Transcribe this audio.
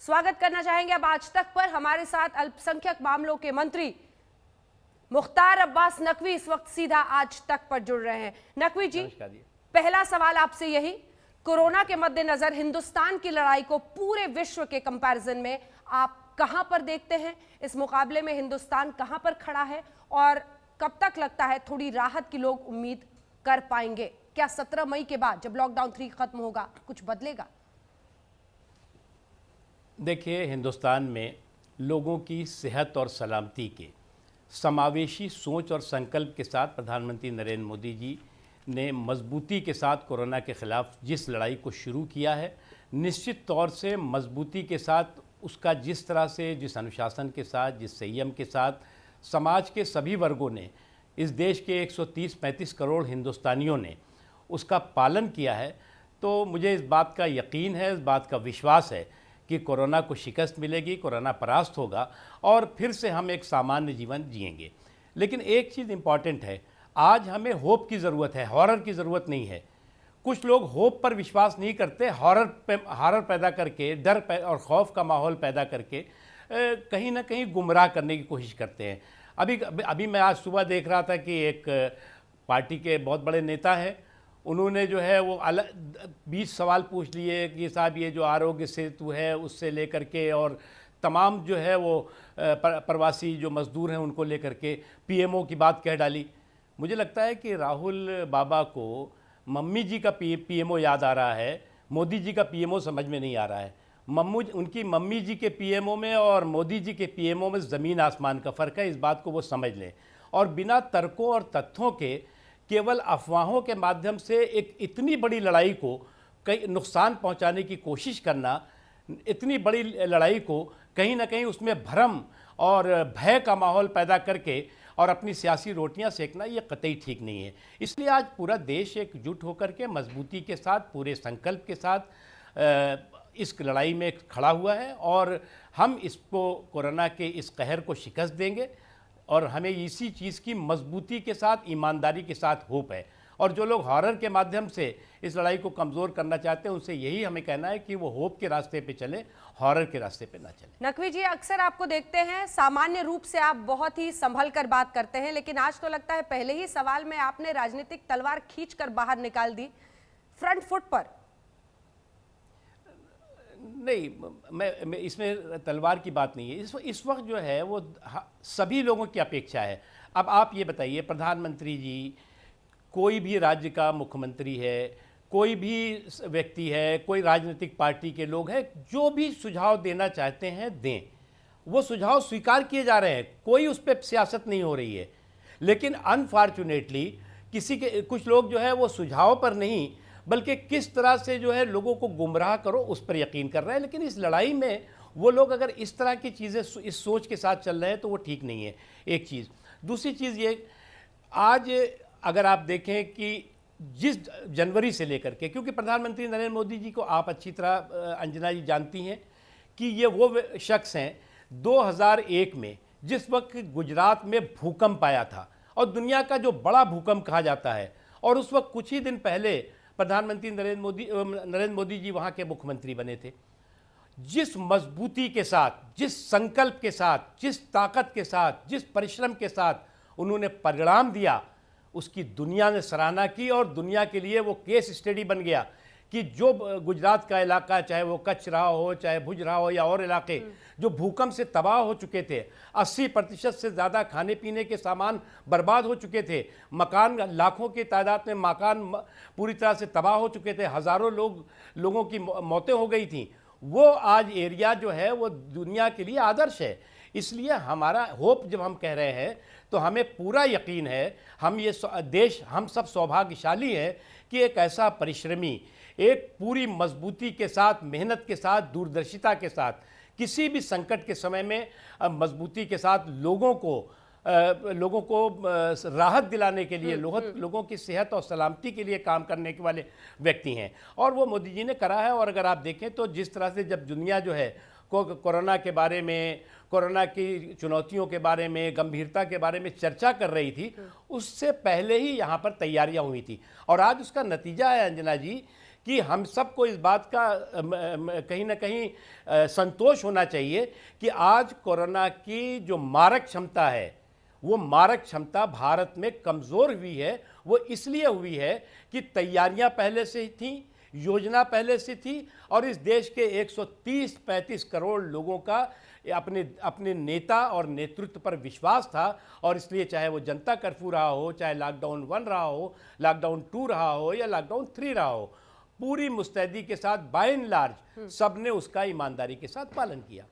स्वागत करना चाहेंगे अब आज तक पर हमारे साथ अल्पसंख्यक मामलों के मंत्री मुख्तार अब्बास नकवी इस वक्त सीधा आज तक पर जुड़ रहे हैं। नकवी जी, पहला सवाल आपसे यही, कोरोना के मद्देनजर हिंदुस्तान की लड़ाई को पूरे विश्व के कंपैरिजन में आप कहां पर देखते हैं? इस मुकाबले में हिंदुस्तान कहां पर खड़ा है और कब तक लगता है थोड़ी राहत की लोग उम्मीद कर पाएंगे? क्या 17 मई के बाद जब लॉकडाउन 3 खत्म होगा कुछ बदलेगा? देखिए, हिंदुस्तान में लोगों की सेहत और सलामती के समावेशी सोच और संकल्प के साथ प्रधानमंत्री नरेंद्र मोदी जी ने मजबूती के साथ कोरोना के ख़िलाफ़ जिस लड़ाई को शुरू किया है, निश्चित तौर से मजबूती के साथ उसका जिस तरह से, जिस अनुशासन के साथ, जिस संयम के साथ समाज के सभी वर्गों ने, इस देश के 130-135 करोड़ हिंदुस्तानियों ने उसका पालन किया है, तो मुझे इस बात का यकीन है, इस बात का विश्वास है कि कोरोना को शिकस्त मिलेगी, कोरोना परास्त होगा और फिर से हम एक सामान्य जीवन जिएंगे। लेकिन एक चीज़ इम्पॉर्टेंट है, आज हमें होप की ज़रूरत है, हॉरर की ज़रूरत नहीं है। कुछ लोग होप पर विश्वास नहीं करते, हॉरर पैदा करके, और खौफ का माहौल पैदा करके कहीं ना कहीं गुमराह करने की कोशिश करते हैं। अभी मैं आज सुबह देख रहा था कि एक पार्टी के बहुत बड़े नेता हैं, उन्होंने जो है वो 20 सवाल पूछ लिए कि साहब ये जो आरोग्य सेतु है उससे लेकर के और तमाम जो है वो प्रवासी जो मज़दूर हैं उनको लेकर के पीएमओ की बात कह डाली। मुझे लगता है कि राहुल बाबा को मम्मी जी का पीएमओ याद आ रहा है, मोदी जी का पीएमओ समझ में नहीं आ रहा है। उनकी मम्मी जी के पीएमओ में और मोदी जी के पीएमओ में ज़मीन आसमान का फ़र्क है, इस बात को वो समझ लें। और बिना तर्कों और तथ्यों के केवल अफवाहों के माध्यम से एक इतनी बड़ी लड़ाई को कई नुकसान पहुंचाने की कोशिश करना, इतनी बड़ी लड़ाई को कहीं ना कहीं उसमें भ्रम और भय का माहौल पैदा करके और अपनी सियासी रोटियां सेकना, ये कतई ठीक नहीं है। इसलिए आज पूरा देश एकजुट होकर के मजबूती के साथ, पूरे संकल्प के साथ इस लड़ाई में खड़ा हुआ है और हम इसको, कोरोना के इस कहर को शिकस्त देंगे और हमें इसी चीज़ की मजबूती के साथ, ईमानदारी के साथ होप है। और जो लोग हॉरर के माध्यम से इस लड़ाई को कमज़ोर करना चाहते हैं, उनसे यही हमें कहना है कि वो होप के रास्ते पे चले, हॉरर के रास्ते पे ना चले। नकवी जी, अक्सर आपको देखते हैं सामान्य रूप से आप बहुत ही संभल कर बात करते हैं, लेकिन आज तो लगता है पहले ही सवाल में आपने राजनीतिक तलवार खींचकर बाहर निकाल दी, फ्रंट फुट पर। नहीं, मैं इसमें तलवार की बात नहीं है। इस वक्त जो है वो सभी लोगों की अपेक्षा है। अब आप ये बताइए, प्रधानमंत्री जी, कोई भी राज्य का मुख्यमंत्री है, कोई भी व्यक्ति है, कोई राजनीतिक पार्टी के लोग हैं, जो भी सुझाव देना चाहते हैं दें, वो सुझाव स्वीकार किए जा रहे हैं, कोई उस पर सियासत नहीं हो रही है। लेकिन अनफॉर्चुनेटली कुछ लोग जो है वो सुझाव पर नहीं बल्कि किस तरह से जो है लोगों को गुमराह करो उस पर यकीन कर रहे हैं। लेकिन इस लड़ाई में वो लोग अगर इस तरह की चीज़ें इस सोच के साथ चल रहे हैं तो वो ठीक नहीं है, एक चीज़। दूसरी चीज़ ये, आज अगर आप देखें कि जिस जनवरी से लेकर के, क्योंकि प्रधानमंत्री नरेंद्र मोदी जी को आप अच्छी तरह अंजना जी जानती हैं कि ये वो शख्स हैं 2001 में जिस वक्त गुजरात में भूकंप आया था और दुनिया का जो बड़ा भूकंप कहा जाता है, और उस वक्त कुछ ही दिन पहले प्रधानमंत्री नरेंद्र मोदी जी वहाँ के मुख्यमंत्री बने थे। जिस मजबूती के साथ, जिस संकल्प के साथ, जिस ताकत के साथ, जिस परिश्रम के साथ उन्होंने परिणाम दिया, उसकी दुनिया ने सराहना की और दुनिया के लिए वो केस स्टडी बन गया कि जो गुजरात का इलाका, चाहे वो कच्छ रहा हो, चाहे भुज रहा हो या और इलाके जो भूकंप से तबाह हो चुके थे, 80% से ज़्यादा खाने पीने के सामान बर्बाद हो चुके थे, मकान लाखों की तादाद में मकान पूरी तरह से तबाह हो चुके थे, हज़ारों लोगों की मौतें हो गई थी, वो आज एरिया जो है वो दुनिया के लिए आदर्श है। इसलिए हमारा होप जब हम कह रहे हैं तो हमें पूरा यकीन है, हम सब सौभाग्यशाली हैं कि एक ऐसा परिश्रमी, एक पूरी मजबूती के साथ, मेहनत के साथ, दूरदर्शिता के साथ, किसी भी संकट के समय में मजबूती के साथ लोगों को राहत दिलाने के लिए, लोगों की सेहत और सलामती के लिए काम करने के वाले व्यक्ति हैं और वो मोदी जी ने करा है। और अगर आप देखें तो जिस तरह से जब दुनिया जो है कोरोना के बारे में, कोरोना की चुनौतियों के बारे में, गंभीरता के बारे में चर्चा कर रही थी, उससे पहले ही यहाँ पर तैयारियाँ हुई थी और आज उसका नतीजा है अंजना जी कि हम सबको इस बात का कहीं ना कहीं संतोष होना चाहिए कि आज कोरोना की जो मारक क्षमता है, वो मारक क्षमता भारत में कमज़ोर हुई है। वो इसलिए हुई है कि तैयारियां पहले से ही थी, योजना पहले से थी, और इस देश के 130-135 करोड़ लोगों का अपने नेता और नेतृत्व पर विश्वास था। और इसलिए चाहे वो जनता कर्फ्यू रहा हो, चाहे लॉकडाउन 1 रहा हो, लॉकडाउन 2 रहा हो या लॉकडाउन 3 रहा हो, पूरी मुस्तैदी के साथ बाय एंड लार्ज सबने उसका ईमानदारी के साथ पालन किया।